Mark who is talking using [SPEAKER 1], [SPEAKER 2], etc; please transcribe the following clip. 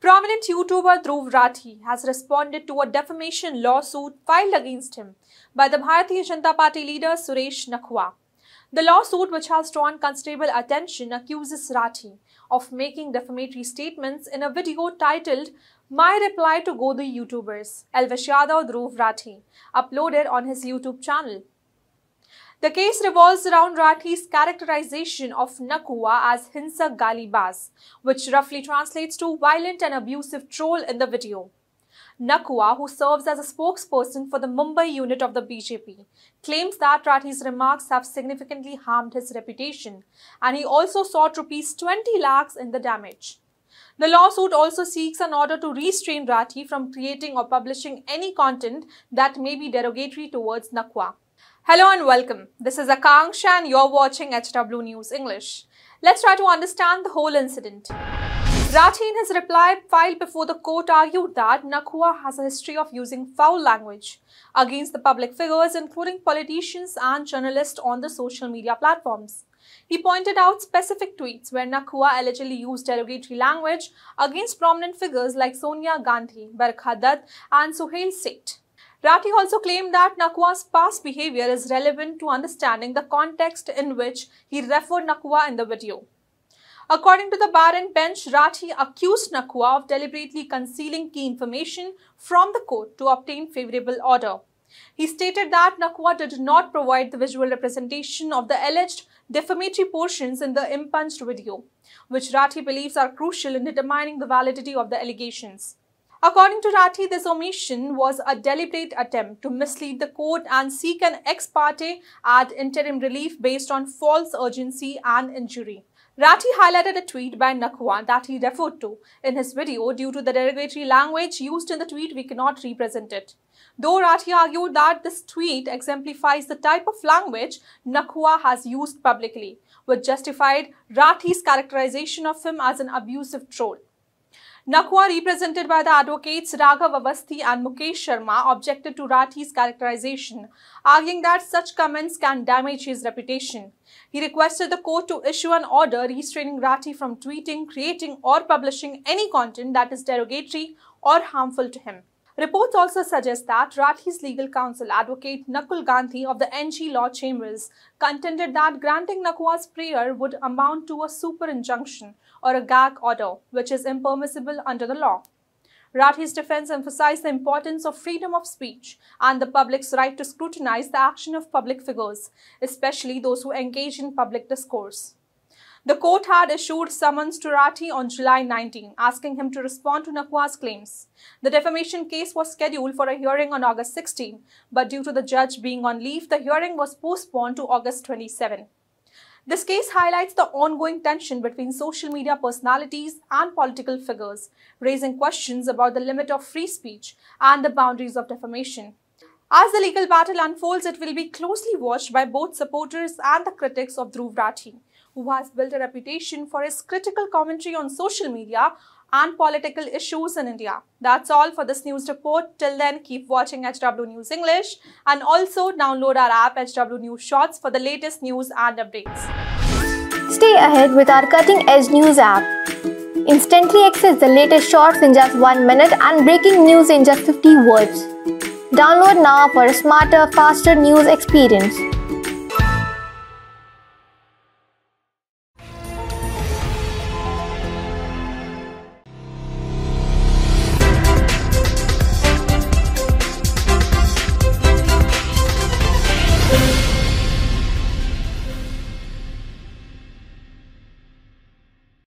[SPEAKER 1] Prominent YouTuber Dhruv Rathi has responded to a defamation lawsuit filed against him by the Bharatiya Janata Party leader Suresh Nakhwa. The lawsuit, which has drawn considerable attention, accuses Rathi of making defamatory statements in a video titled "My Reply to Godi YouTubers," Elvish Yadav Dhruv Rathi uploaded on his YouTube channel. The case revolves around Rathi's characterization of Nakhwa as Hinsak Galibaz, which roughly translates to violent and abusive troll in the video. Nakhwa, who serves as a spokesperson for the Mumbai unit of the BJP, claims that Rathi's remarks have significantly harmed his reputation, and he also sought rupees 20 lakhs in the damage. The lawsuit also seeks an order to restrain Rathi from creating or publishing any content that may be derogatory towards Nakhwa. Hello and welcome. This is Akanksha and you're watching HW News English. Let's try to understand the whole incident. Rathi, in his reply filed before the court, argued that Nakhwa has a history of using foul language against the public figures, including politicians and journalists on the social media platforms. He pointed out specific tweets where Nakhwa allegedly used derogatory language against prominent figures like Sonia Gandhi, Barkha Dutt and Suhail Seth. Rathi also claimed that Nakhwa's past behavior is relevant to understanding the context in which he referred Nakhwa in the video. According to the bar and bench, Rathi accused Nakhwa of deliberately concealing key information from the court to obtain favourable order. He stated that Nakhwa did not provide the visual representation of the alleged defamatory portions in the impunged video, which Rathi believes are crucial in determining the validity of the allegations. According to Rathi, this omission was a deliberate attempt to mislead the court and seek an ex parte ad interim relief based on false urgency and injury. Rathi highlighted a tweet by Nakhwa that he referred to in his video. Due to the derogatory language used in the tweet, we cannot represent it. Though Rathi argued that this tweet exemplifies the type of language Nakhwa has used publicly, which justified Rathi's characterization of him as an abusive troll. Nakhwa, represented by the advocates Raghav Avasthi and Mukesh Sharma, objected to Rathi's characterization, arguing that such comments can damage his reputation. He requested the court to issue an order restraining Rathi from tweeting, creating or publishing any content that is derogatory or harmful to him. Reports also suggest that Rathi's legal counsel, Advocate Nakul Gandhi of the NG Law Chambers, contended that granting Nakhwa's prayer would amount to a super injunction or a gag order, which is impermissible under the law. Rathi's defense emphasized the importance of freedom of speech and the public's right to scrutinize the action of public figures, especially those who engage in public discourse. The court had issued summons to Rathi on July 19, asking him to respond to Nakhwa's claims. The defamation case was scheduled for a hearing on August 16, but due to the judge being on leave, the hearing was postponed to August 27. This case highlights the ongoing tension between social media personalities and political figures, raising questions about the limit of free speech and the boundaries of defamation. As the legal battle unfolds, it will be closely watched by both supporters and the critics of Dhruv Rathi, who has built a reputation for his critical commentary on social media and political issues in India. That's all for this news report. Till then, keep watching HW News English and also download our app HW News Shorts for the latest news and updates.
[SPEAKER 2] Stay ahead with our cutting-edge news app. Instantly access the latest shorts in just 1 minute and breaking news in just 50 words. Download now for a smarter, faster news experience.